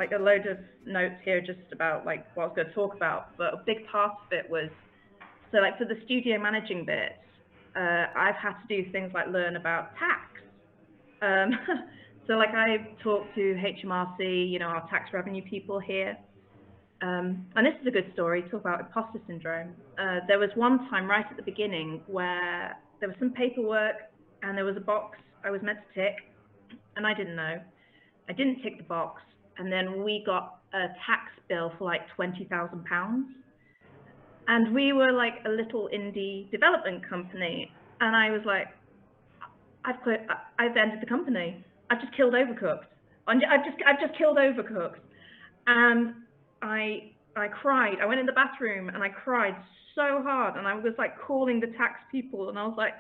like a load of notes here just about like what I was going to talk about, but a big part of it was, so like for the studio managing bit, I've had to do things like learn about tax. So like I've talked to HMRC, you know, our tax revenue people here. And this is a good story, talk about imposter syndrome. There was one time right at the beginning where there was some paperwork and there was a box I was meant to tick and I didn't know. I didn't tick the box, and then we got a tax bill for like £20,000. And we were like a little indie development company. And I was like, I've quit, I've ended the company. I've just killed Overcooked. I've just killed Overcooked. And I cried. I went in the bathroom and I cried so hard. And I was like calling the tax people and I was like,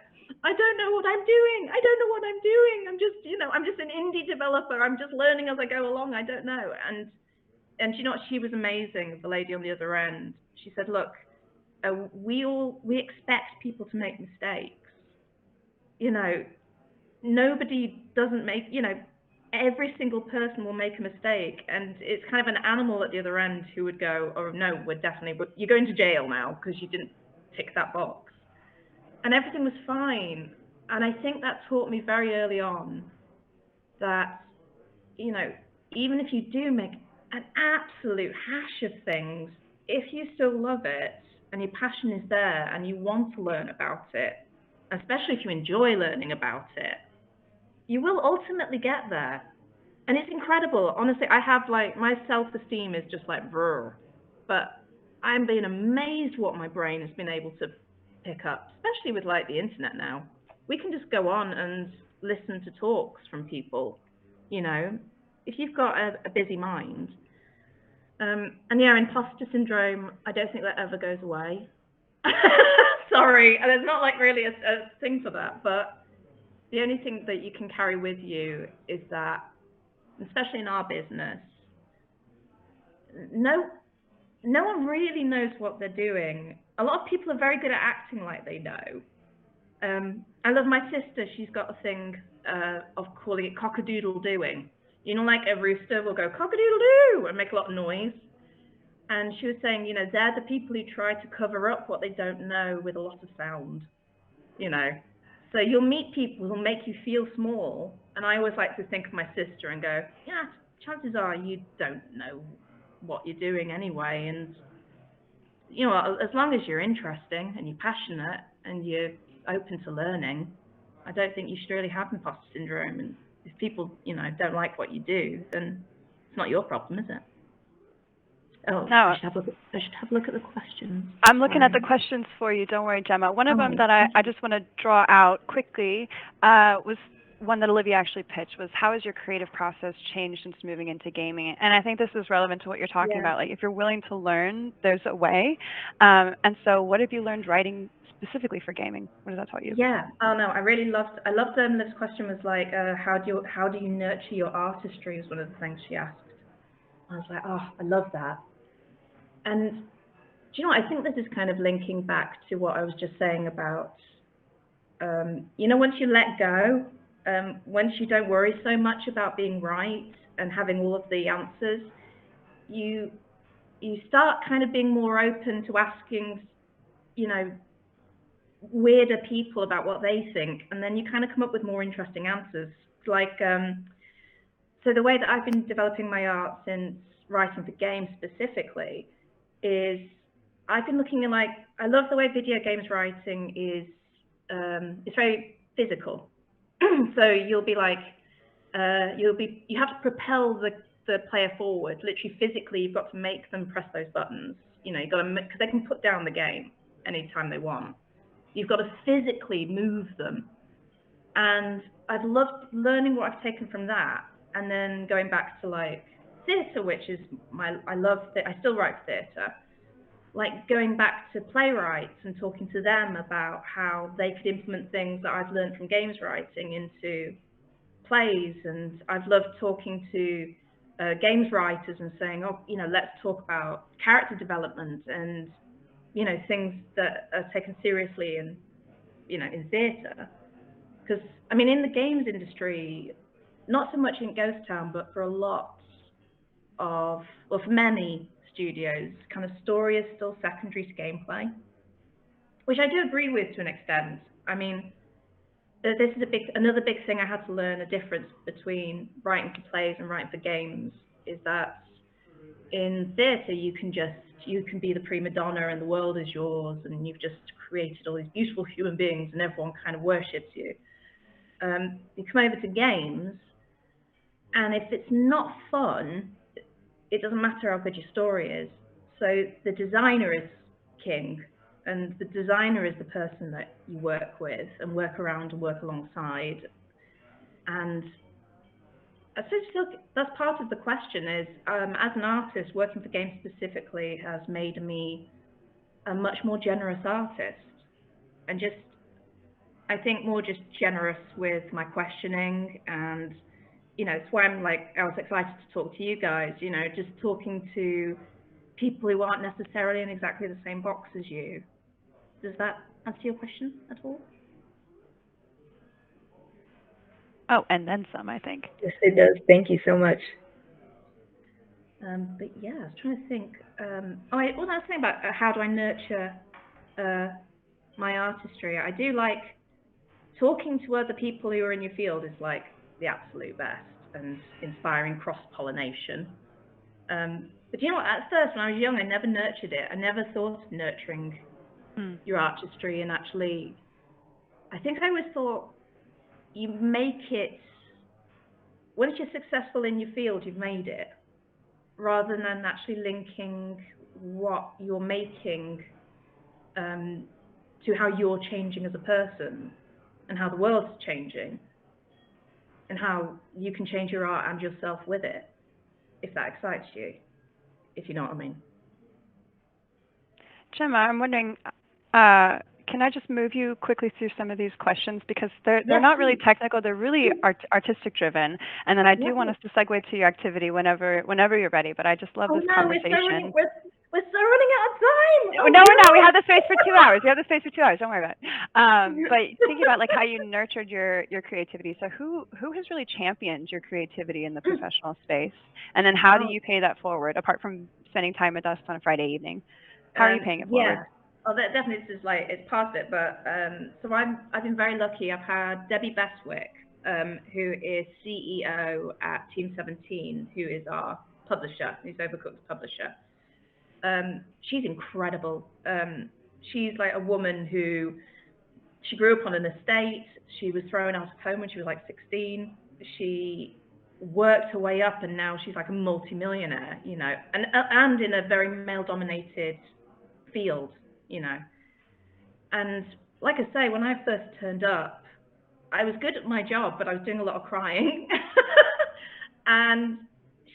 I don't know what I'm doing. I don't know what I'm doing. I'm just, you know, I'm just an indie developer. I'm just learning as I go along. I don't know. And you know what? She was amazing, the lady on the other end. She said, look, we expect people to make mistakes. You know, nobody doesn't make, you know, every single person will make a mistake. And it's kind of an animal at the other end who would go, oh, no, you're going to jail now because you didn't tick that box. And everything was fine. And I think that taught me very early on that, you know, even if you do make an absolute hash of things, if you still love it and your passion is there and you want to learn about it, especially if you enjoy learning about it, you will ultimately get there. And it's incredible. Honestly, I have like, my self-esteem is just like, brr. But I'm being amazed what my brain has been able to pick up, especially with like the internet now. We can just go on and listen to talks from people, you know, if you've got a busy mind. And yeah, imposter syndrome, I don't think that ever goes away. Sorry, there's not like really a thing for that, but the only thing that you can carry with you is that, especially in our business, no one really knows what they're doing. A lot of people are very good at acting like they know. I love my sister. She's got a thing of calling it cock-a-doodle-doing. You know, like a rooster will go cock-a-doodle-doo and make a lot of noise. And she was saying, you know, they're the people who try to cover up what they don't know with a lot of sound, you know. So you'll meet people who'll make you feel small. And I always like to think of my sister and go, yeah, chances are you don't know what you're doing anyway. And, you know, as long as you're interesting and you're passionate and you're open to learning, I don't think you should really have imposter syndrome. And if people, you know, don't like what you do, then it's not your problem, is it? Oh, no. I should have a look at the questions. I'm looking at the questions for you. Don't worry, Gemma. One of them that I just want to draw out quickly was one that Olivia actually pitched, was how has your creative process changed since moving into gaming? And I think this is relevant to what you're talking about. Like, if you're willing to learn, there's a way. And so what have you learned writing specifically for gaming? What has that taught you? Yeah. Oh no, I loved this question was like, how do you nurture your artistry was one of the things she asked. I was like, oh, I love that. And do you know what? I think this is kind of linking back to what I was just saying about, you know, once you let go, once you don't worry so much about being right and having all of the answers, you start kind of being more open to asking, you know, weirder people about what they think, and then you kind of come up with more interesting answers. Like, so the way that I've been developing my art since writing for games specifically is I've been looking at, like, I love the way video games writing is, it's very physical. So you'll be like, you have to propel the player forward. Literally physically, you've got to make them press those buttons. You know, you've got to, because they can put down the game anytime they want. You've got to physically move them. And I've loved learning what I've taken from that, and then going back to like theatre, which is I still write for theatre. Like going back to playwrights and talking to them about how they could implement things that I've learned from games writing into plays. And I've loved talking to games writers and saying, oh, you know, let's talk about character development and, you know, things that are taken seriously in, you know, in theatre. Because, I mean, in the games industry, not so much in Ghost Town, but for a lot of, well, for many studios, kind of story is still secondary to gameplay, which I do agree with to an extent. I mean, this is another big thing I had to learn, a difference between writing for plays and writing for games, is that in theatre you can be the prima donna and the world is yours and you've just created all these beautiful human beings and everyone kind of worships you. You come over to games, and if it's not fun, it doesn't matter how good your story is. So the designer is king, and the designer is the person that you work with and work around and work alongside. And I suppose that's part of the question is, as an artist, working for games specifically has made me a much more generous artist, and just, I think, more just generous with my questioning. And it's why I was excited to talk to you guys, just talking to people who aren't necessarily in exactly the same box as you. Does that answer your question at all? Oh, and then some, I think. Yes, it does. Thank you so much. But yeah, I was trying to think. I was saying about how do I nurture my artistry. I do like talking to other people who are in your field is like the absolute best, and inspiring cross-pollination. But you know what, at first when I was young, I never nurtured it. I never thought of nurturing your artistry, and actually, I think I always thought you make it, once you're successful in your field, you've made it, rather than actually linking what you're making to how you're changing as a person, and how the world's changing, and how you can change your art and yourself with it, if that excites you, if you know what I mean. Gemma, I'm wondering, can I just move you quickly through some of these questions, because they're not really technical, they're really artistic driven, and then I do want us to segue to your activity whenever you're ready. But I just love this conversation. We're so running out of time. Oh, no, we're not. We have the space for 2 hours. Don't worry about it. But thinking about how you nurtured your creativity. So who has really championed your creativity in the professional space, and then how do you pay that forward apart from spending time with us on a Friday evening? How are you paying it forward? Yeah. Oh, that definitely is it's part of it. But so I've been very lucky. I've had Debbie Bestwick, who is CEO at Team 17, who is our publisher, who's Overcooked's publisher. She's incredible. She's like a woman who, she grew up on an estate. She was thrown out of home when she was like 16. She worked her way up, and now she's like a multi-millionaire, and in a very male-dominated field, And like I say, when I first turned up, I was good at my job, but I was doing a lot of crying. And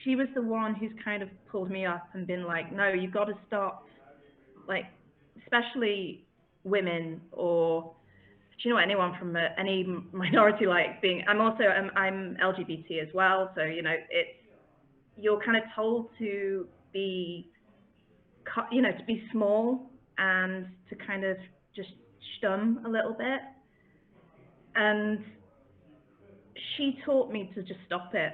she was the one who's kind of pulled me up and been like, no, you've got to stop, especially women, or anyone from any minority, I'm LGBT as well, so you're kind of told to be to be small and to kind of just stum a little bit. And she taught me to just stop it.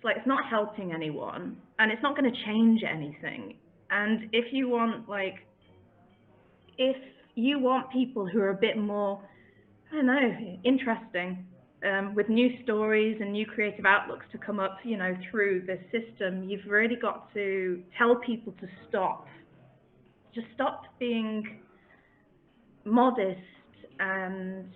It's not helping anyone, and it's not going to change anything. And if you want people who are a bit more, I don't know, interesting, with new stories and new creative outlooks to come up, through the system, you've really got to tell people to stop. Just stop being modest, and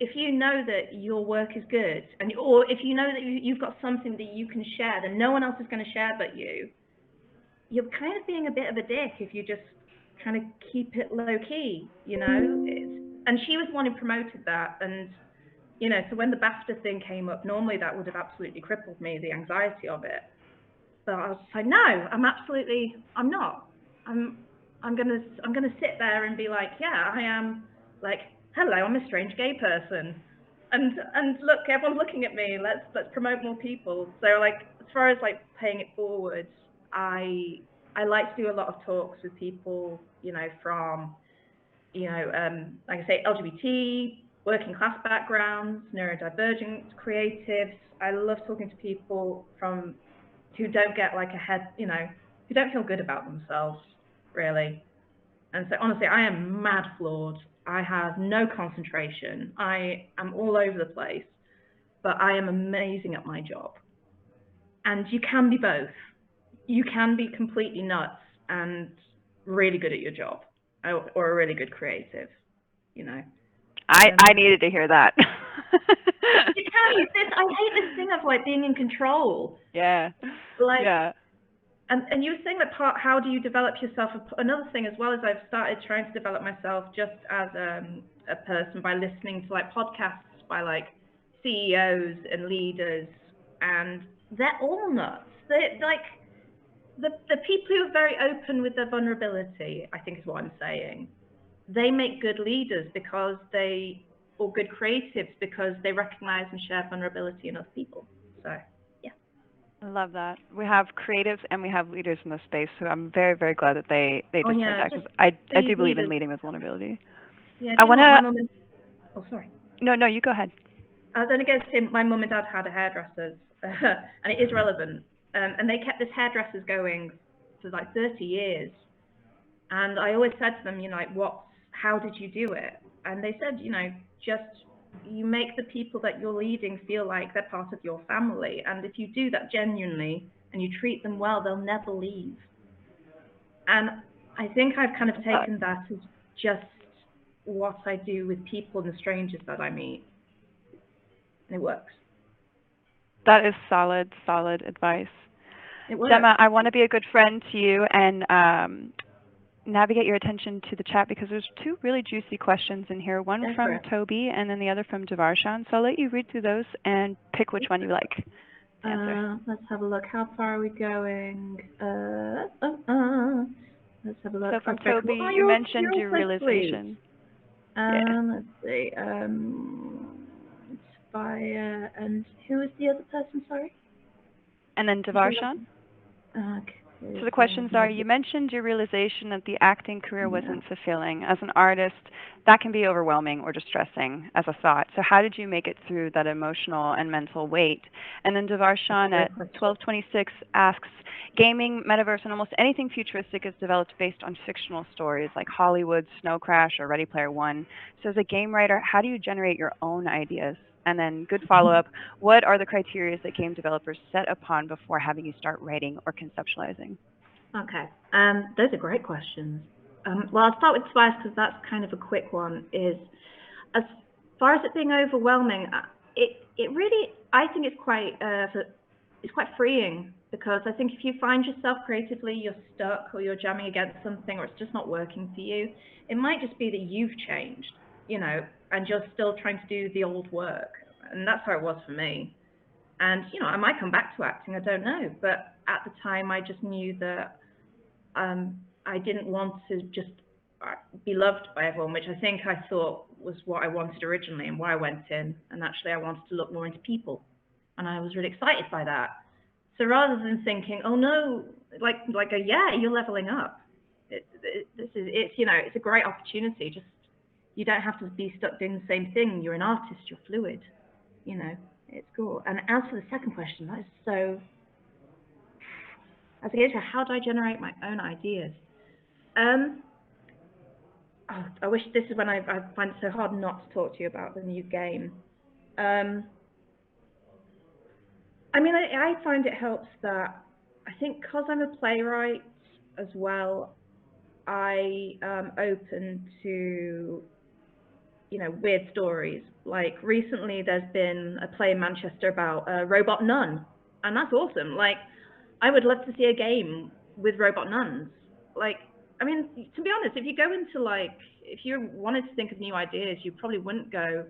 if you know that your work is good, or if you know that you've got something that you can share that no one else is going to share but you're kind of being a bit of a dick if you just kind of keep it low key, and she was the one who promoted that. And so when the BAFTA thing came up, normally that would have absolutely crippled me, the anxiety of it, but I was like, no, I'm not. I'm gonna sit there and be like, yeah, I am, hello, I'm a strange gay person, and look, everyone's looking at me. Let's promote more people. So as far as paying it forward, I like to do a lot of talks with people, from like I say, LGBT, working class backgrounds, neurodivergent creatives. I love talking to people from who don't get like a head, you know, who don't feel good about themselves, really. And so honestly, I am mad flawed. I have no concentration. I am all over the place, but I am amazing at my job. And you can be both. You can be completely nuts and really good at your job, or a really good creative, you know. I needed to hear that. You can. I hate this thing of like being in control. Yeah. Like, yeah. And you were saying that part, how do you develop yourself? Another thing as well is I've started trying to develop myself just as a person by listening to like podcasts by like CEOs and leaders, and they're all nuts. They're like the people who are very open with their vulnerability, I think is what I'm saying. They make good leaders because or good creatives because they recognize and share vulnerability in other people. So. I love that. We have creatives and we have leaders in this space, so I'm very, very glad that they just said that, because I do believe in leading with vulnerability. Yeah, I want to... Oh, sorry. No, you go ahead. I was only going to say my mum and dad had a hairdresser's, and it is relevant, and they kept this hairdresser's going for like 30 years. And I always said to them, you know, like, how did you do it? And they said, you know, just you make the people that you're leading feel like they're part of your family. And if you do that genuinely and you treat them well, they'll never leave. And I think I've kind of taken that as just what I do with people and the strangers that I meet. And it works. That is solid advice. It works. Gemma, I want to be a good friend to you and navigate your attention to the chat, because there's two really juicy questions in here, one from Toby and then the other from Devarshan. So I'll let you read through those and pick which one you like to answer. Let's have a look. How far are we going? Let's have a look. So from Toby, you mentioned your realization. Let's see. Inspire, and who is the other person, sorry? And then Devarshan. Okay. So the questions are, you mentioned your realization that the acting career wasn't fulfilling. As an artist, that can be overwhelming or distressing as a thought. So how did you make it through that emotional and mental weight? And then Devarshan at 1226 asks, gaming, metaverse, and almost anything futuristic is developed based on fictional stories like Hollywood, Snow Crash, or Ready Player One. So as a game writer, how do you generate your own ideas? And then good follow-up, what are the criteria that game developers set upon before having you start writing or conceptualizing? Okay, those are great questions. Well, I'll start with Spice because that's kind of a quick one. Is as far as it being overwhelming, it really, I think it's quite freeing, because I think if you find yourself creatively, you're stuck or you're jamming against something or it's just not working for you, it might just be that you've changed, you know, and you're still trying to do the old work. And that's how it was for me. And, you know, I might come back to acting, I don't know. But at the time, I just knew that I didn't want to just be loved by everyone, which I think I thought was what I wanted originally and why I went in. And actually, I wanted to look more into people. And I was really excited by that. So rather than thinking, oh, no, yeah, you're leveling up. It's you know, it's a great opportunity. Just, you don't have to be stuck doing the same thing. You're an artist, you're fluid, you know, it's cool. And as for the second question, that is so, as I get to how do I generate my own ideas? I wish this is when I find it so hard not to talk to you about the new game. I mean, I find it helps that I think because I'm a playwright as well, I am open to, you know, weird stories. Like recently there's been a play in Manchester about a robot nun, and that's awesome. Like, I would love to see a game with robot nuns. Like, I mean, to be honest, if you go into if you wanted to think of new ideas, you probably wouldn't go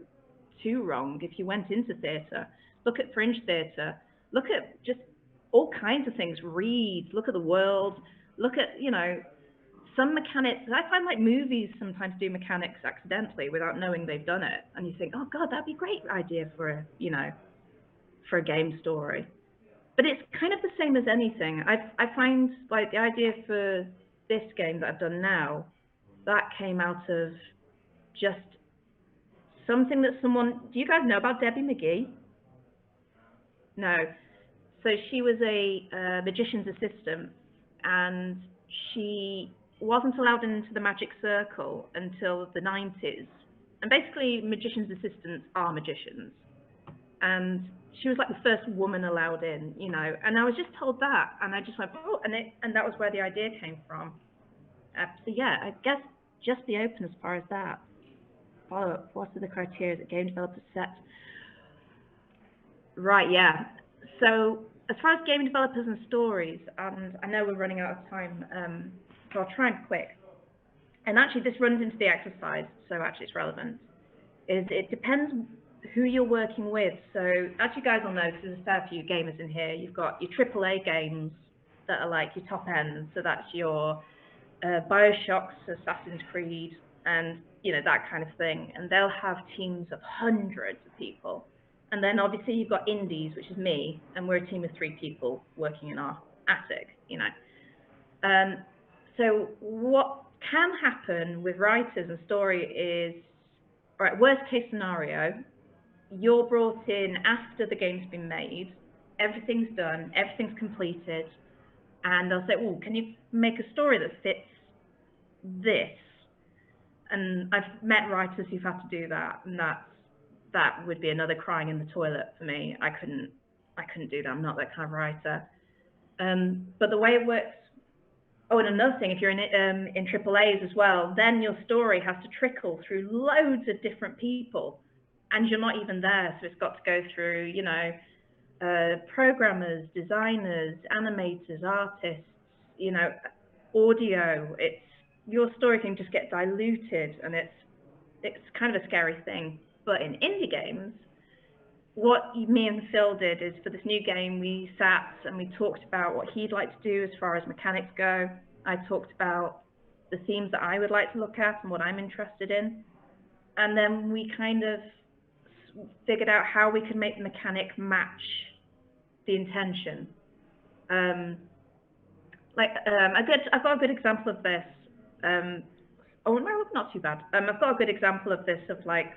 too wrong if you went into theatre. Look at fringe theatre, look at just all kinds of things, read, look at the world, look at, you know, some mechanics. I find like movies sometimes do mechanics accidentally without knowing they've done it, and you think, oh god, that'd be a great idea for a, you know, for a game story. But it's kind of the same as anything. I find like the idea for this game that I've done now, that came out of just something that someone, do you guys know about Debbie McGee? No. So she was a magician's assistant, and she wasn't allowed into the magic circle until the 90s. And basically, magician's assistants are magicians. And she was like the first woman allowed in, you know. And I was just told that, and I just went, oh, and that was where the idea came from. So yeah, I guess just be open as far as that. Follow up. What are the criteria that game developers set? Right, yeah. So as far as game developers and stories, and I know we're running out of time, so I'll try and quick. And actually this runs into the exercise, so actually it's relevant, is it depends who you're working with. So as you guys all know, because there's a fair few gamers in here, you've got your AAA games that are like your top end, so that's your Bioshocks, Assassin's Creed, and you know, that kind of thing. And they'll have teams of hundreds of people. And then obviously you've got indies, which is me, and we're a team of 3 people working in our attic, you know. So what can happen with writers and story is, all right, worst case scenario, you're brought in after the game's been made, everything's done, everything's completed, and they'll say, oh, can you make a story that fits this? And I've met writers who've had to do that, and that would be another crying in the toilet for me. I couldn't do that. I'm not that kind of writer. But the way it works. Oh, and another thing, if you're in AAAs as well, then your story has to trickle through loads of different people, and you're not even there. So it's got to go through, you know, programmers, designers, animators, artists, you know, audio. Your story can just get diluted, and it's kind of a scary thing. But in indie games, what me and Phil did is, for this new game, we sat and we talked about what he'd like to do as far as mechanics go. I talked about the themes that I would like to look at and what I'm interested in. And then we kind of figured out how we could make the mechanic match the intention. I've got a good example of this. Oh no, not too bad. I've got a good example of this, of like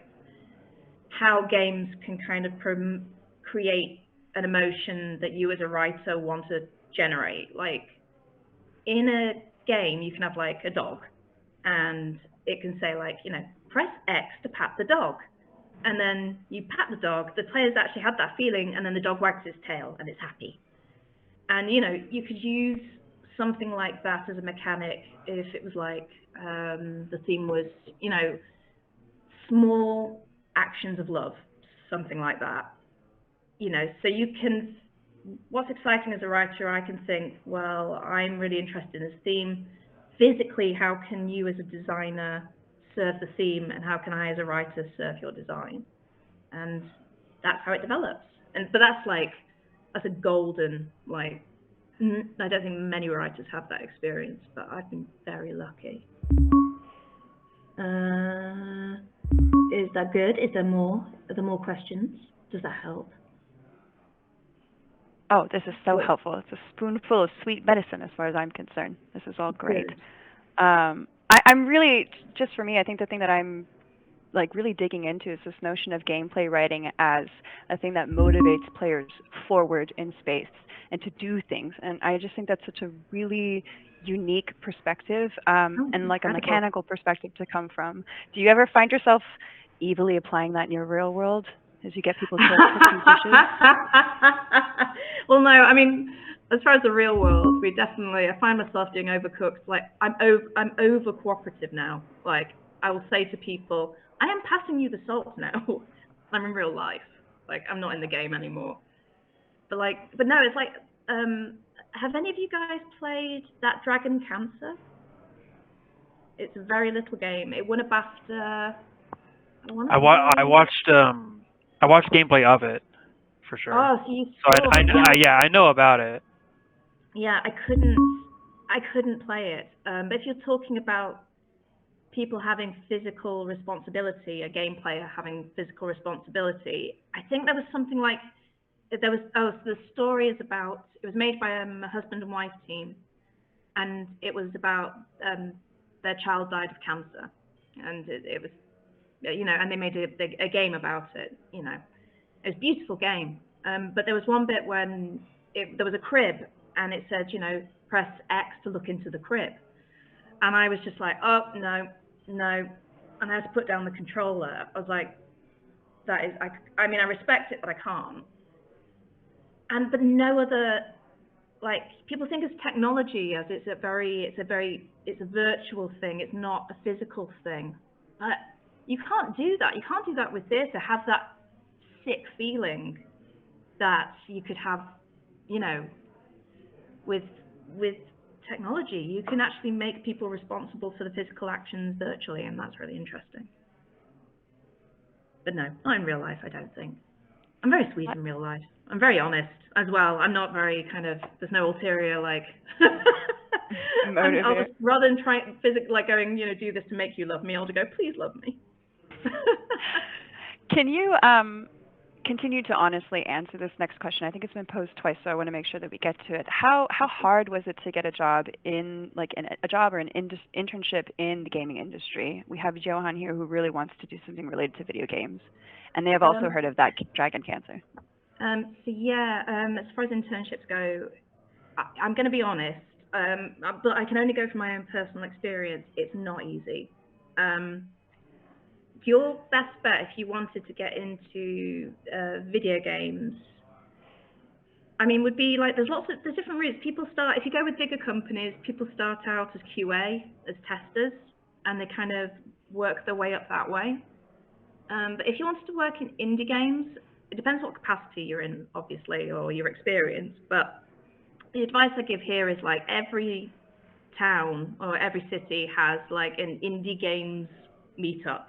how games can kind of create an emotion that you as a writer want to generate. Like in a game, you can have like a dog, and it can say like, you know, press X to pat the dog. And then you pat the dog, the players actually had that feeling, and then the dog wags its tail and it's happy. And, you know, you could use something like that as a mechanic if it was like, the theme was, you know, small actions of love, something like that. You know, so you can, what's exciting as a writer, I can think, well, I'm really interested in this theme. Physically, how can you as a designer serve the theme, and how can I as a writer serve your design? And that's how it develops. But that's a golden, like, I don't think many writers have that experience, but I've been very lucky. Is that good? Is there more? Are there more questions? Does that help? Oh, this is so helpful. It's a spoonful of sweet medicine as far as I'm concerned. This is all great. I'm really, just for me, I think the thing that I'm like really digging into is this notion of gameplay writing as a thing that motivates players forward in space and to do things. And I just think that's such a really unique perspective, and like a mechanical perspective to come from. Do you ever find yourself evilly applying that in your real world as you get people to cook these dishes? Well, no, I mean, as far as the real world, I find myself doing Overcooked. Like, I'm over cooperative now. Like, I will say to people, I am passing you the salt now. I'm in real life. Like, I'm not in the game anymore. But no, it's like, have any of you guys played that Dragon Cancer? It's a very little game. It won a BAFTA. I watched gameplay of it, for sure. Oh, so you saw it. I know about it. Yeah, I couldn't play it. But if you're talking about people having physical responsibility, a game player having physical responsibility, I think there was something like, the story is about, it was made by a husband and wife team, and it was about their child died of cancer, and it was, you know, and they made a game about it, you know. It was a beautiful game, but there was one bit when there was a crib, and it said, press X to look into the crib. And I was just like, oh, no. And I had to put down the controller. I was like, I mean, I respect it, but I can't. But no other, like, people think of technology as it's a virtual thing. It's not a physical thing. But you can't do that. You can't do that with theatre. Have that sick feeling that you could have, with technology. You can actually make people responsible for the physical actions virtually, and that's really interesting. But no, not in real life, I don't think. I'm very sweet in real life. I'm very honest as well. I'm not very there's no ulterior, like, I'll just, rather than trying physically, going, do this to make you love me, I'll just go, please love me. Can you continue to honestly answer this next question? I think it's been posed twice, so I want to make sure that we get to it. How hard was it to get a job a job or an internship in the gaming industry? We have Johan here who really wants to do something related to video games, and they have also heard of that dragon cancer. As far as internships go, I'm going to be honest, but I can only go from my own personal experience. It's not easy. Your best bet if you wanted to get into video games, would be there's different routes. If you go with bigger companies, people start out as QA, as testers, and they kind of work their way up that way. But if you wanted to work in indie games, it depends what capacity you're in, obviously, or your experience. But the advice I give here is every town or every city has an indie games meetup.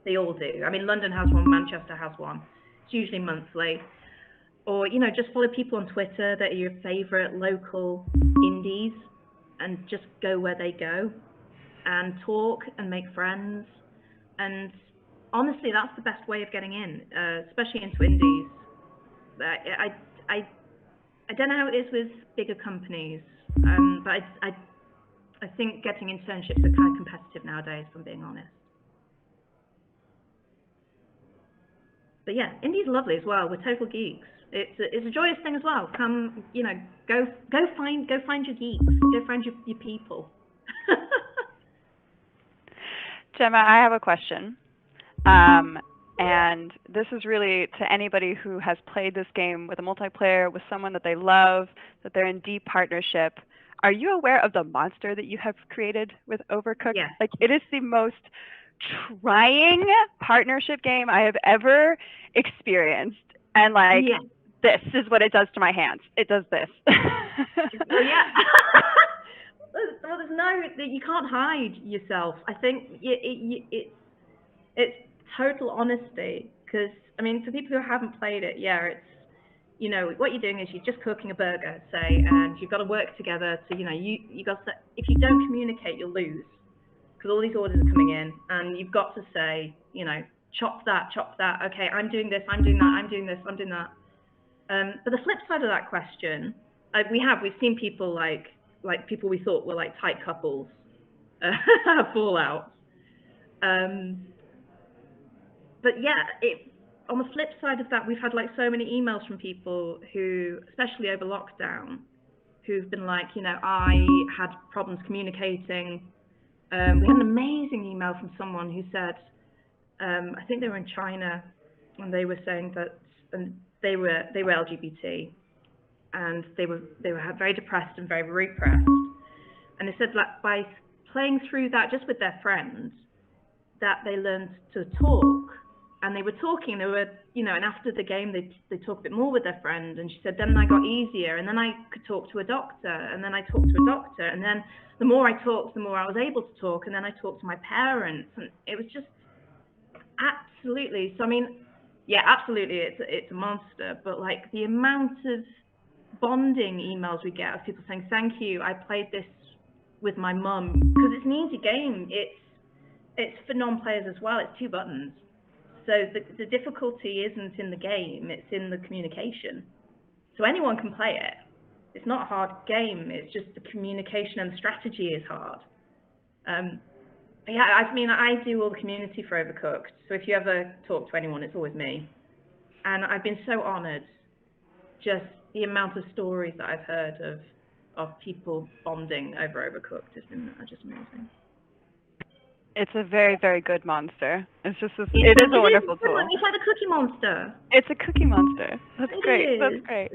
They all do. London has one, Manchester has one. It's usually monthly. Or, just follow people on Twitter that are your favorite local indies and just go where they go and talk and make friends. And honestly, that's the best way of getting in, especially into indies. I don't know how it is with bigger companies, but I think getting internships are kind of competitive nowadays, if I'm being honest. But yeah, indie's lovely as well. We're total geeks. It's a joyous thing as well. Come, go find your geeks. Go find your people. Gemma, I have a question. And this is really to anybody who has played this game with a multiplayer, with someone that they love, that they're in deep partnership. Are you aware of the monster that you have created with Overcooked? Yeah. It is the most trying partnership game I have ever experienced. And this is what it does to my hands. It does this. Well, yeah. Well, you can't hide yourself. I think it's total honesty, because for people who haven't played it, it's what you're doing is you're just cooking a burger, say, and you've got to work together to you got to, if you don't communicate, you'll lose, because all these orders are coming in, and you've got to say, chop that, okay, I'm doing this, I'm doing that, I'm doing this, I'm doing that. But the flip side of that question, we've seen people like people we thought were tight couples fall out. But yeah, on the flip side of that, we've had so many emails from people who, especially over lockdown, who've been I had problems communicating. We had an amazing email from someone who said, I think they were in China, and they were saying that they were LGBT, and they were very depressed and very repressed. And they said by playing through that just with their friends, that they learned to talk. And they were talking, and after the game, they talked a bit more with their friend. And she said, then I got easier, and then I could talk to a doctor, and then I talked to a doctor, and then the more I talked, the more I was able to talk, and then I talked to my parents, and it was just absolutely. So yeah, absolutely, it's a monster. But the amount of bonding emails we get of people saying, thank you, I played this with my mum, because it's an easy game. It's for non-players as well. It's 2 buttons. So the difficulty isn't in the game, it's in the communication. So anyone can play it. It's not a hard game, it's just the communication and the strategy is hard. Yeah, I do all the community for Overcooked. So if you ever talk to anyone, it's always me. And I've been so honored just the amount of stories that I've heard of people bonding over Overcooked has been just amazing. It's a very, very good monster. It is a wonderful tool. It's like the Cookie Monster. It's a cookie monster. That's great. That's great.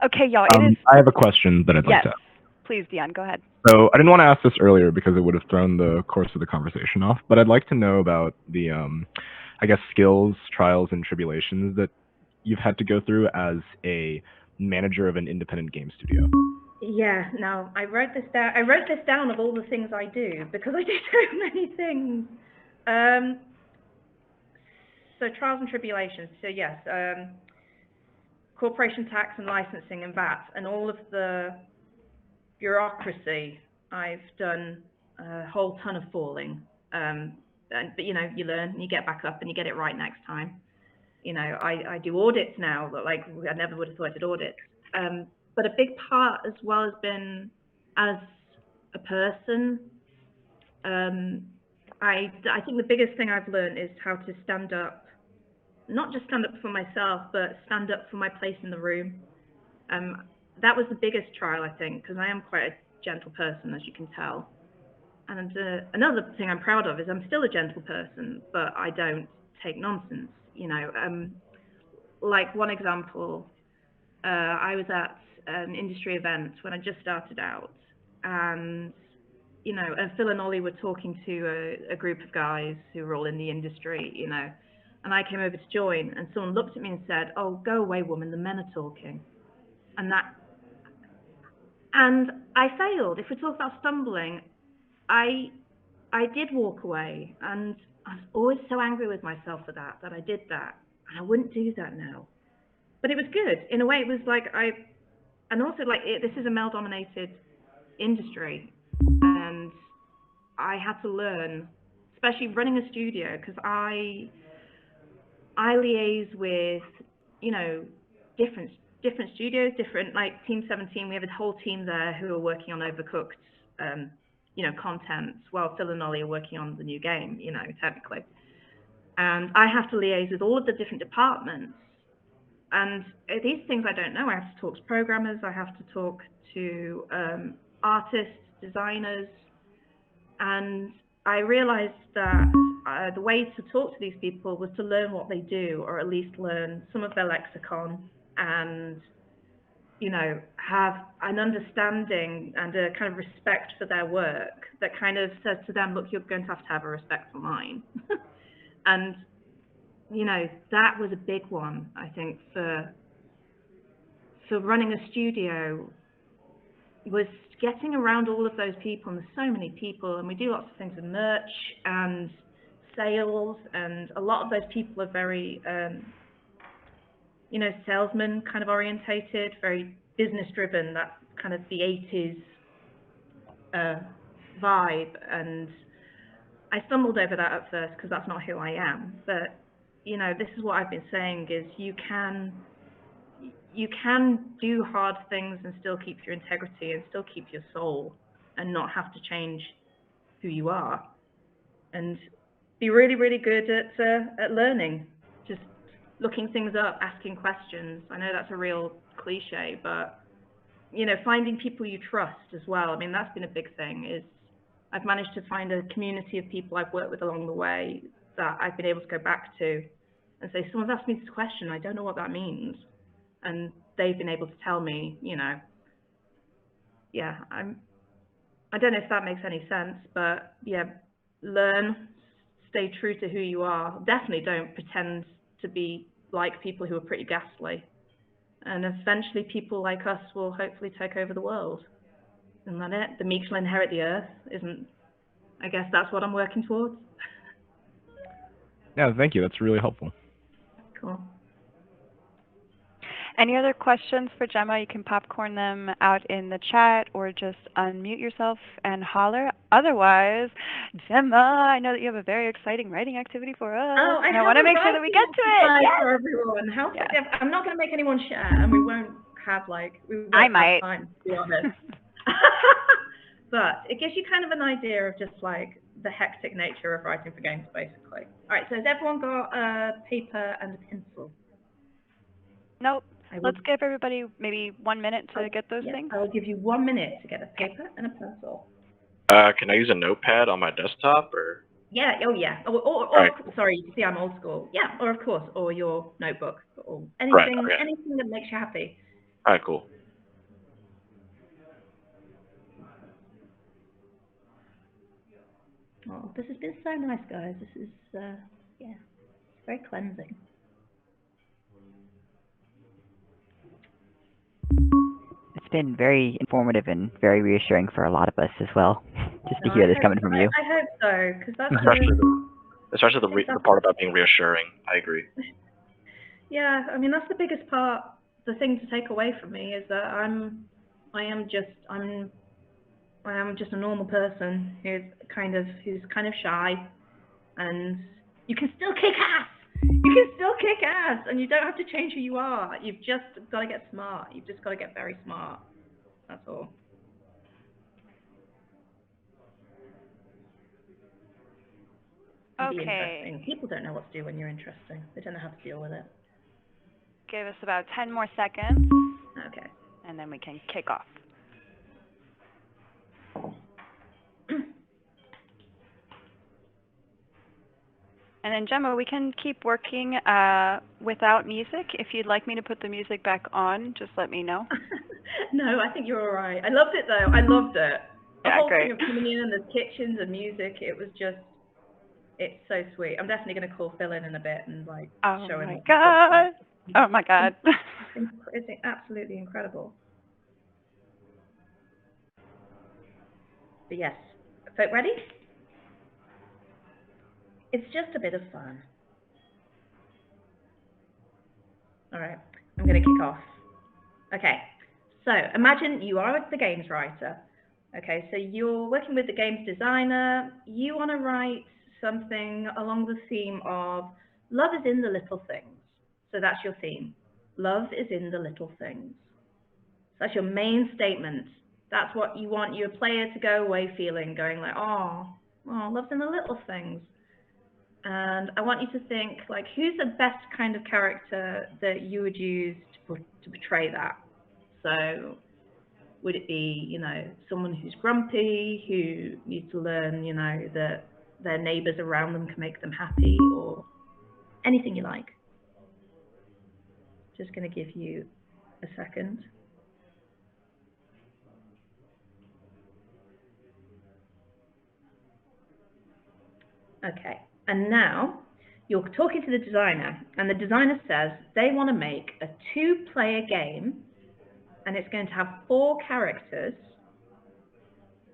Okay, y'all. I have a question that I'd like to ask. Please, Dion, go ahead. So I didn't want to ask this earlier because it would have thrown the course of the conversation off, but I'd like to know about the, I guess, skills, trials, and tribulations that you've had to go through as a manager of an independent game studio. Yeah, no, I wrote this down of all the things I do because I do so many things. So trials and tribulations. So yes, corporation tax and licensing and VAT and all of the bureaucracy. I've done a whole ton of falling. But you know, you learn and you get back up and you get it right next time. You know, I do audits now, but like I never would have thought I did audits. But a big part as well has been as a person. I think the biggest thing I've learned is how to stand up, not just stand up for myself, but stand up for my place in the room. That was the biggest trial, I think, because I am quite a gentle person, as you can tell. And another thing I'm proud of is I'm still a gentle person, but I don't take nonsense. You know, like one example, I was at an industry event when I just started out, and you know, and Phil and Ollie were talking to a group of guys who were all in the industry, you know, and I came over to join, and someone looked at me and said, "Oh, go away, woman, the men are talking." And I failed. If we talk about stumbling, I did walk away, and I was always so angry with myself for that I did that, and I wouldn't do that now. But it was good. In a way, it was like and also like this is a male-dominated industry, and I had to learn, especially running a studio, because I liaise with, you know, different studios, different, like Team 17, we have a whole team there who are working on Overcooked, you know, content, while Phil and Ollie are working on the new game, you know, technically. And I have to liaise with all of the different departments. And these things I don't know. I have to talk to programmers, I have to talk to artists, designers, and I realized that the way to talk to these people was to learn what they do, or at least learn some of their lexicon, and you know, have an understanding and a kind of respect for their work that kind of says to them, look, you're going to have a respect for mine. And you know, that was a big one, I think, for running a studio, was getting around all of those people, and there's so many people, and we do lots of things with merch and sales, and a lot of those people are very, you know, salesman kind of orientated, very business driven, that kind of the 80s vibe, and I stumbled over that at first because that's not who I am, but you know, this is what I've been saying, is you can do hard things and still keep your integrity and still keep your soul and not have to change who you are, and be really, really good at learning, just looking things up, asking questions. I know that's a real cliche, but you know, finding people you trust as well. I mean, that's been a big thing, is I've managed to find a community of people I've worked with along the way that I've been able to go back to and say, someone's asked me this question, I don't know what that means. And they've been able to tell me, you know, yeah, I don't know if that makes any sense, but yeah, learn, stay true to who you are. Definitely don't pretend to be like people who are pretty ghastly. And eventually people like us will hopefully take over the world. Isn't that it? The meek shall inherit the earth, isn't, I guess that's what I'm working towards. Yeah, thank you. That's really helpful. Cool. Any other questions for Gemma? You can popcorn them out in the chat or just unmute yourself and holler. Otherwise, Gemma, I know that you have a very exciting writing activity for us. Oh, and I want to make sure that we get to it. Yes. For everyone. I'm not going to make anyone share, and we won't have time, to be honest. But it gives you kind of an idea of just like the hectic nature of writing for games, basically. All right, so has everyone got a paper and a pencil? Nope. let's give everybody maybe 1 minute to get those yeah, things. I will give you 1 minute to get a paper and a pencil. Can I use a notepad on my desktop, or? Yeah, oh yeah. Or Right. sorry, you see I'm old school. Yeah, or of course, or your notebook, or Right, anything, okay. anything that makes you happy. All right, cool. Oh, this has been so nice, guys. This is, yeah, very cleansing. It's been very informative and very reassuring for a lot of us as well, just to hear this coming from you. I hope so, because that's Especially the part about being reassuring. I agree. yeah, I mean, that's the biggest part. The thing to take away from me is that I am just a normal person who's kind of shy, and you can still kick ass. You can still kick ass, and you don't have to change who you are. You've just got to get smart. You've just got to get very smart. That's all. Be interesting. People don't know what to do when you're interesting. They don't know how to deal with it. Give us about 10 more seconds. Okay. And then we can kick off. And then, Gemma, we can keep working without music. If you'd like me to put the music back on, just let me know. No, I think you're all right. I loved it, though. I loved it. The whole great. thing of coming in and the kitchens and music, it was just, it's so sweet. I'm definitely going to call Phil in a bit and, like, show him. Oh, my God. It's absolutely incredible. But yes. So, ready? It's just a bit of fun. All right, I'm going to kick off. Okay, so imagine you are the games writer. Okay, so you're working with the games designer. You want to write something along the theme of love is in the little things. So that's your theme. Love is in the little things. That's your main statement. That's what you want your player to go away feeling, going like, oh, love's in the little things. And I want you to think, like, who's the best kind of character that you would use to portray that? So would it be, you know, someone who's grumpy, who needs to learn, you know, that their neighbors around them can make them happy, or anything you like? Just going to give you a second. Okay, and now you're talking to the designer, and the designer says they want to make a 2-player game, and it's going to have 4 characters,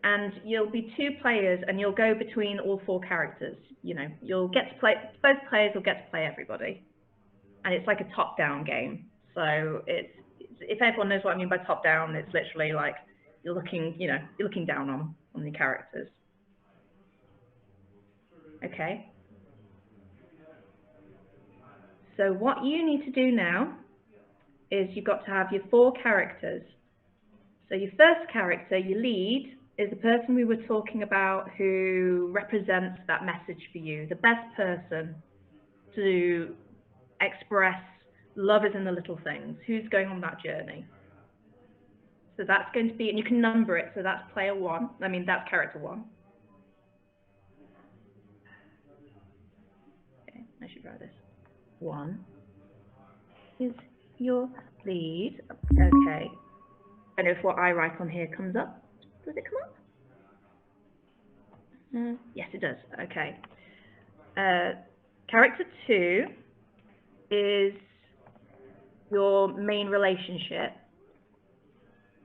and you'll be 2 players, and you'll go between all 4 characters. You know, you'll get to play, both players will get to play everybody, and it's like a top-down game. So it's if everyone knows what I mean by top-down, it's literally like you're looking, you know, you're looking down on the characters. Okay. So what you need to do now is you've got to have your 4 characters. So your first character, your lead, is the person we were talking about who represents that message for you, the best person to express love is in the little things. Who's going on that journey? So that's going to be, and you can number it, so that's player 1. I mean, that's character 1. Okay, I should write this. 1 is your lead. Okay. I don't know if what I write on here comes up. Does it come up? Yes, it does. Okay. Character 2 is your main relationship.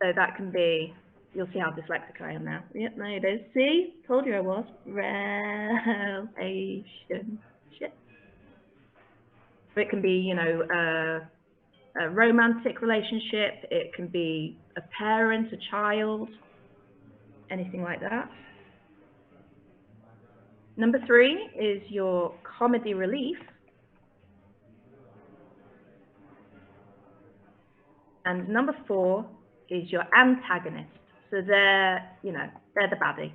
So that can be, you'll see how dyslexic I am now. Yep, there it is. See? Told you I was. Relationship. So it can be, you know, a romantic relationship. It can be a parent, a child, anything like that. Number 3 is your comedy relief. And number 4 is your antagonist. So they're, you know, they're the baddie,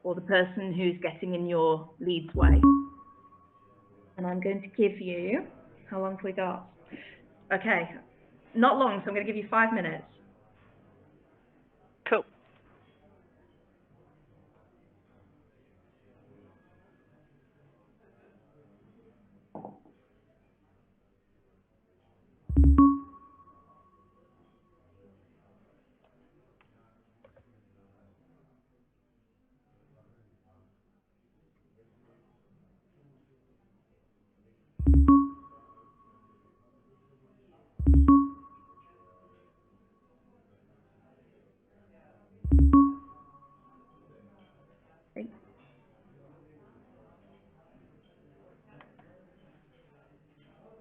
or the person who's getting in your lead's way. And I'm going to give you, how long have we got? Okay, Not long, so I'm going to give you 5 minutes. Cool.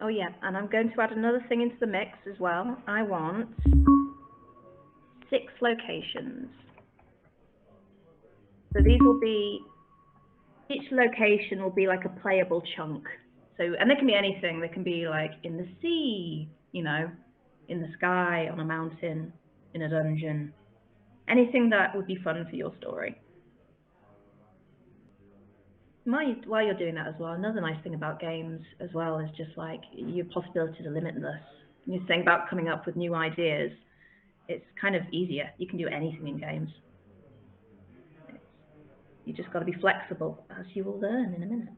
Oh yeah, and I'm going to add another thing into the mix as well. I want 6 locations. So these will be, each location will be like a playable chunk. So, and they can be anything. They can be like in the sea, you know, in the sky, on a mountain, in a dungeon. Anything that would be fun for your story. While you're doing that as well, another nice thing about games as well is just like your possibilities are limitless. When you're saying about coming up with new ideas, it's kind of easier. You can do anything in games. You just got to be flexible, as you will learn in a minute.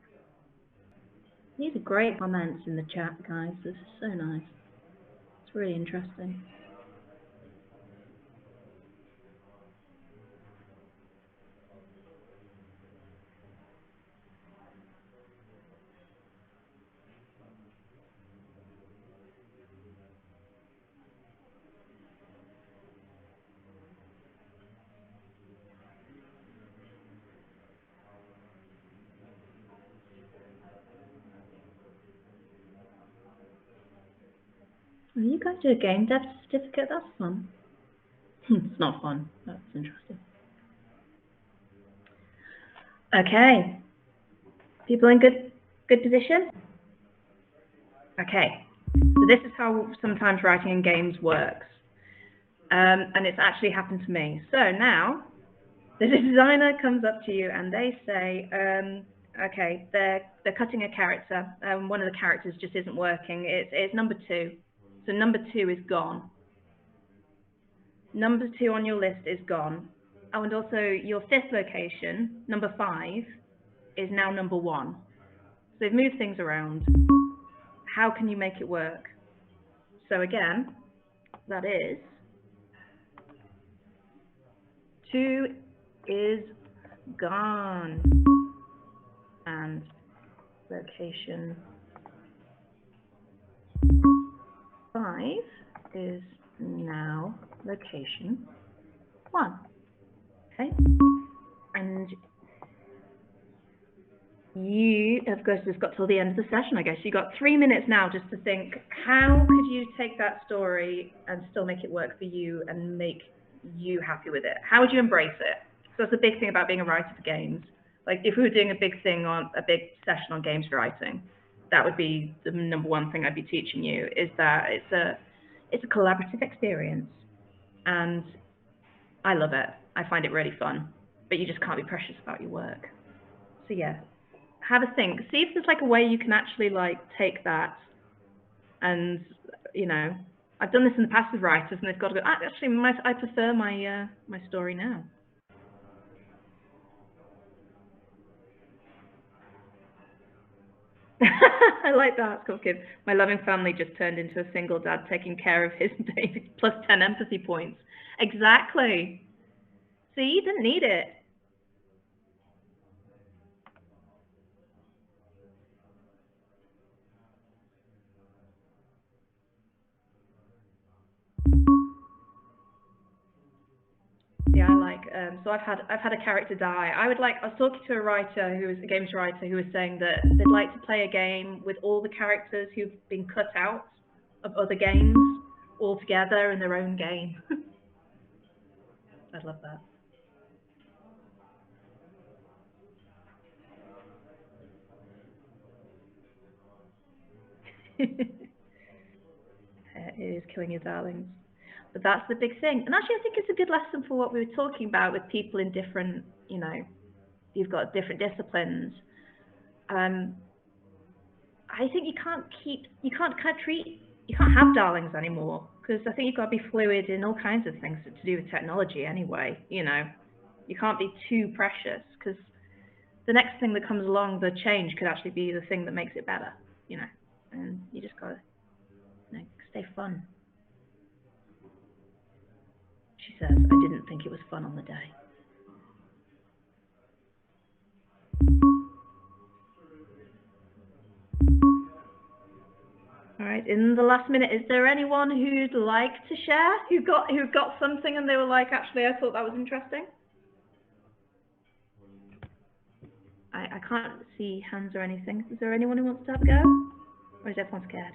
These are great comments in the chat, guys. This is so nice. It's really interesting. Oh, you guys do a game dev certificate? That's fun. It's not fun. That's interesting. Okay. People in good position? Okay. So this is how sometimes writing in games works. And it's actually happened to me. So now, the designer comes up to you and they say, okay, they're cutting a character. One of the characters just isn't working. It's number 2. So number 2 is gone. Number 2 on your list is gone. Oh, and also your 5th location, number 5, is now number 1. So they've moved things around. How can you make it work? So again, that is 2 is gone. And location 5 is now location 1. Okay? And you have just got till the end of the session, I guess. You got 3 minutes now just to think, how could you take that story and still make it work for you and make you happy with it? How would you embrace it? So that's the big thing about being a writer for games. Like if we were doing a big session on games writing, that would be the number 1 thing I'd be teaching you, is that it's a collaborative experience. And I love it. I find it really fun, but you just can't be precious about your work. So yeah, have a think. See if there's like a way you can actually like take that and, you know, I've done this in the past with writers and they've got to go, actually, I prefer my story now. I like that. Cool kid. My loving family just turned into a single dad taking care of his baby, plus 10 empathy points. Exactly. See, you didn't need it. Yeah, I like. So I've had a character die. I was talking to a writer who was a games writer who was saying that they'd like to play a game with all the characters who've been cut out of other games all together in their own game. I'd love that. It is killing your darlings. But that's the big thing. And actually, I think it's a good lesson for what we were talking about with people in different, you know, you've got different disciplines. I think you can't have darlings anymore, because I think you've got to be fluid in all kinds of things to do with technology anyway. You know, you can't be too precious, because the next thing that comes along, the change could actually be the thing that makes it better. You know, and you just got to, you know, stay fun. She says, I didn't think it was fun on the day. All right, in the last minute, is there anyone who'd like to share, who got something and they were like, actually, I thought that was interesting? I can't see hands or anything. Is there anyone who wants to have a go? Or is everyone scared?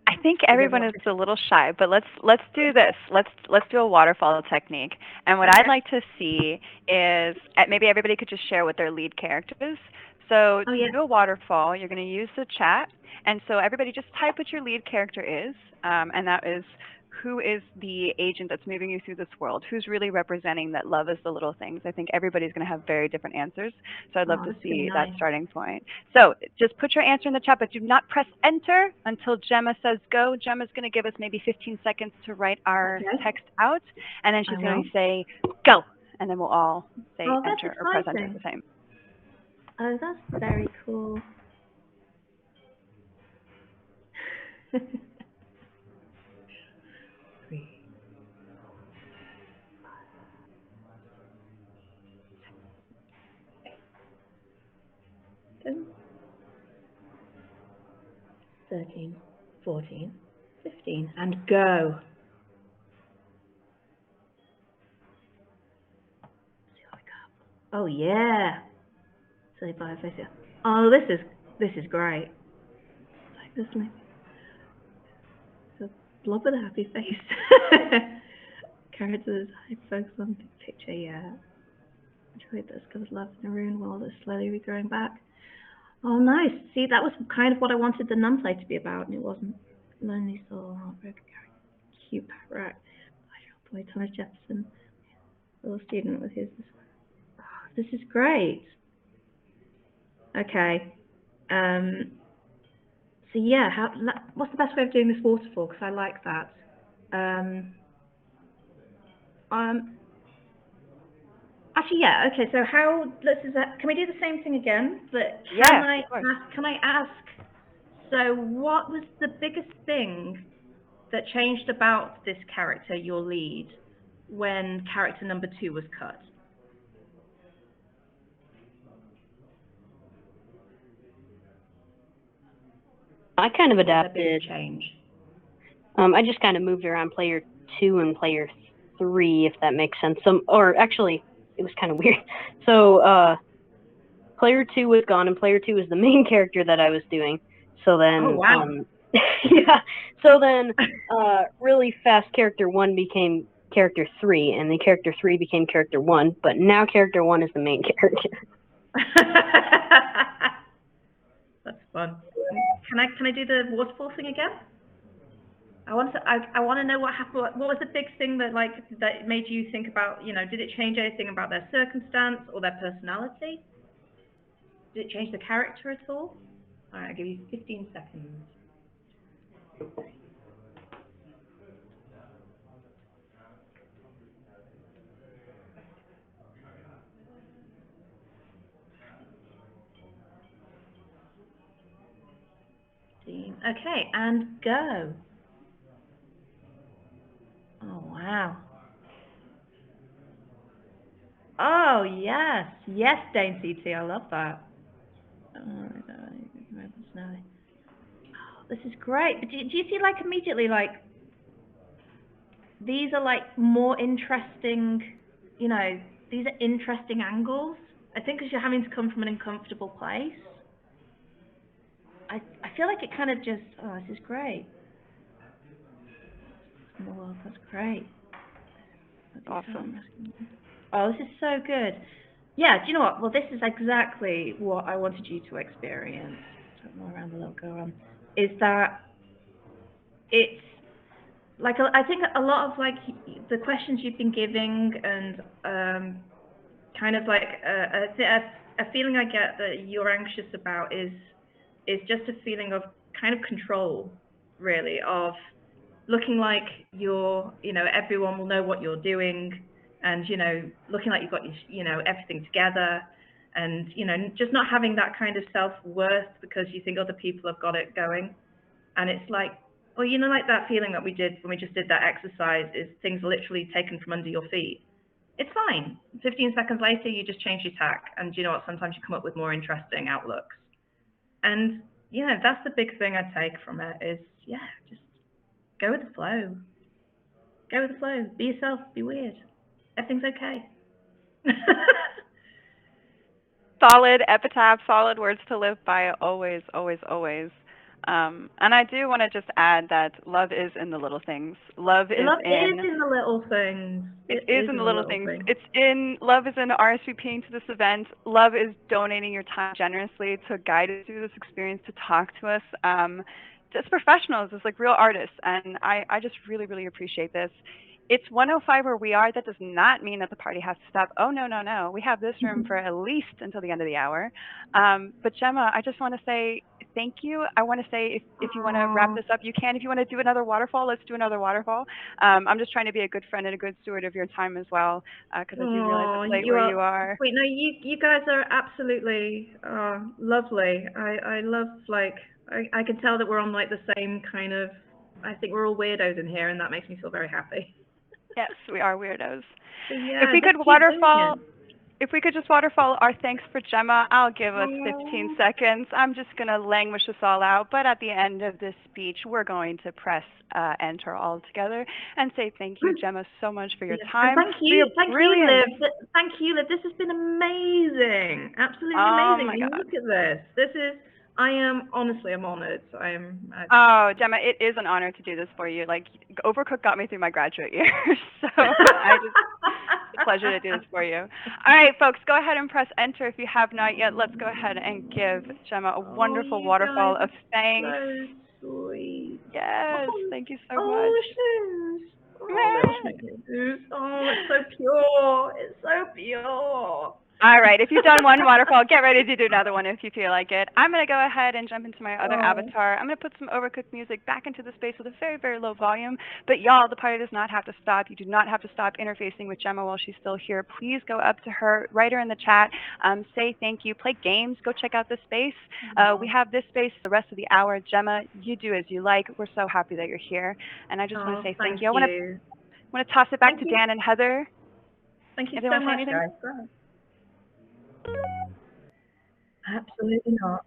I think everyone is a little shy, but let's do this. Let's do a waterfall technique. And what I'd like to see is maybe everybody could just share what their lead character is. So to do a waterfall, you're going to use the chat, and so everybody just type what your lead character is, and that is who is the agent that's moving you through this world, who's really representing that love is the little things. I think everybody's going to have very different answers, so I'd love to see that starting point. So just put your answer in the chat, but do not press enter until Gemma says go. Gemma's going to give us maybe 15 seconds to write our text out, and then she's going to say go, and then we'll all say enter or press enter at the same. Oh, that's very cool. 3, 10, 13, 14, 15, and go. Oh yeah. Oh, this is great. Like this, maybe. The blob with a happy face. Characters, I focus on the picture, yeah. Enjoy this because love in a ruin while they're slowly regrowing back. Oh, nice. See, that was kind of what I wanted the nun play to be about, and it wasn't. Lonely soul, heartbroken character, cute rat. Boy, Thomas Jefferson, little student with his. Oh, this is great. Okay. So yeah, what's the best way of doing this waterfall? Because I like that. Actually, yeah. Okay. So can we do the same thing again? But can I ask? So, what was the biggest thing that changed about this character, your lead, when character number 2 was cut? I kind of adapted. Change. I just kind of moved around player 2 and player 3, if that makes sense. Or actually, it was kind of weird. So, player 2 was gone, and player 2 was the main character that I was doing. So then, oh, wow. yeah. So then, really fast, character 1 became character 3, and the character 3 became character 1. But now character 1 is the main character. That's fun. Can I do the waterfall thing again? I want to know what happened. What was the big thing that made you think about? You know, did it change anything about their circumstance or their personality? Did it change the character at all? All right, I'll give you 15 seconds. Okay, and go. Oh, wow. Oh, yes. Yes, Dane CT, I love that. Oh, this is great. But do you see, immediately, these are, more interesting, you know, these are interesting angles? I think because you're having to come from an uncomfortable place. I feel like it kind of just, oh, this is great. Well, that's great. That's awesome. Oh, this is so good. Yeah, do you know what? Well, this is exactly what I wanted you to experience. More around the little go on. Is that it's I think a lot of the questions you've been giving and kind of a feeling I get that you're anxious about is is just a feeling of kind of control, really, of looking like you're, everyone will know what you're doing, and, looking like you've got, everything together, and, just not having that kind of self-worth because you think other people have got it going. And it's like, well, like that feeling that we did when we just did that exercise, is things are literally taken from under your feet. It's fine. 15 seconds later, you just change your tack, and you know what? Sometimes you come up with more interesting outlooks. And that's the big thing I take from it is, just go with the flow. Go with the flow. Be yourself. Be weird. Everything's okay. Solid epitaph, solid words to live by, always, always, always. And I do want to just add that love is in the little things. Love is in the little things. It is in the little things. Love is in RSVPing to this event. Love is donating your time generously to guide us through this experience, to talk to us. Just professionals, as like real artists. And I just really, really appreciate this. It's 1:05 where we are. That does not mean that the party has to stop. Oh, no, no, no. We have this room for at least until the end of the hour. But Gemma, I just want to say thank you. I want to say if you want to wrap this up, you can. If you want to do another waterfall, let's do another waterfall. I'm just trying to be a good friend and a good steward of your time as well, because I do realize it's late where you are. Wait, no, you guys are absolutely lovely. I love, like, I can tell that we're on, like, the same kind of, I think we're all weirdos in here, and that makes me feel very happy. Yes, we are weirdos. So, yeah, if we could just waterfall our thanks for Gemma, I'll give us 15 seconds. I'm just going to languish this all out, but at the end of this speech, we're going to press enter all together and say thank you, Gemma, so much for your time. Thank you, Liv. Thank you, Liv. This has been amazing. Absolutely amazing. My God. Look at this. I'm honored. Oh, Gemma, it is an honor to do this for you. Like, Overcooked got me through my graduate year, so it's a pleasure to do this for you. All right, folks, go ahead and press enter if you have not yet. Let's go ahead and give Gemma a wonderful waterfall of thanks. So sweet. Yes, thank you so much. It's so pure. It's so pure. All right, if you've done one waterfall, get ready to do another one if you feel like it. I'm going to go ahead and jump into my other avatar. I'm going to put some Overcooked music back into the space with a very, very low volume. But y'all, the party does not have to stop. You do not have to stop interfacing with Gemma while she's still here. Please go up to her, write her in the chat, say thank you, play games, go check out this space. We have this space the rest of the hour. Gemma, you do as you like. We're so happy that you're here. And I just want to say thank you. I want to toss it back to Dan and Heather. Thank you so much, guys. Absolutely not.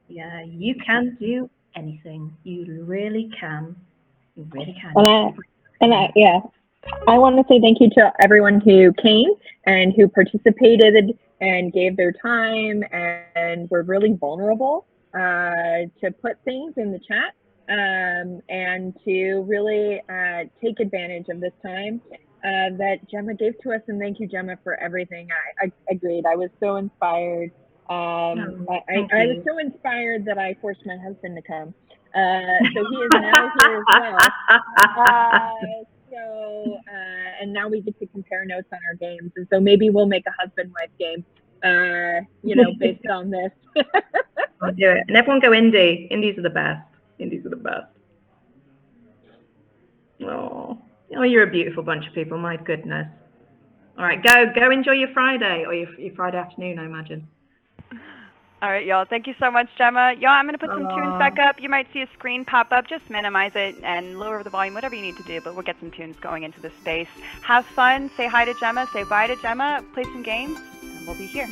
Yeah, you can do anything. You really can. You really can. I want to say thank you to everyone who came and who participated and gave their time and were really vulnerable to put things in the chat and to really take advantage of this time that Gemma gave to us. And thank you, Gemma, for everything. I agreed. I was so inspired. I was so inspired that I forced my husband to come. So he is now here as well. And now we get to compare notes on our games. And so maybe we'll make a husband-wife game, based on this. I'll do it. And everyone go indie. Indies are the best. Oh, you're a beautiful bunch of people. My goodness. All right, go enjoy your Friday, or your Friday afternoon, I imagine. All right, y'all. Thank you so much, Gemma. Y'all, I'm going to put some tunes back up. You might see a screen pop up. Just minimize it and lower the volume, whatever you need to do, but we'll get some tunes going into the space. Have fun. Say hi to Gemma. Say bye to Gemma. Play some games, and we'll be here.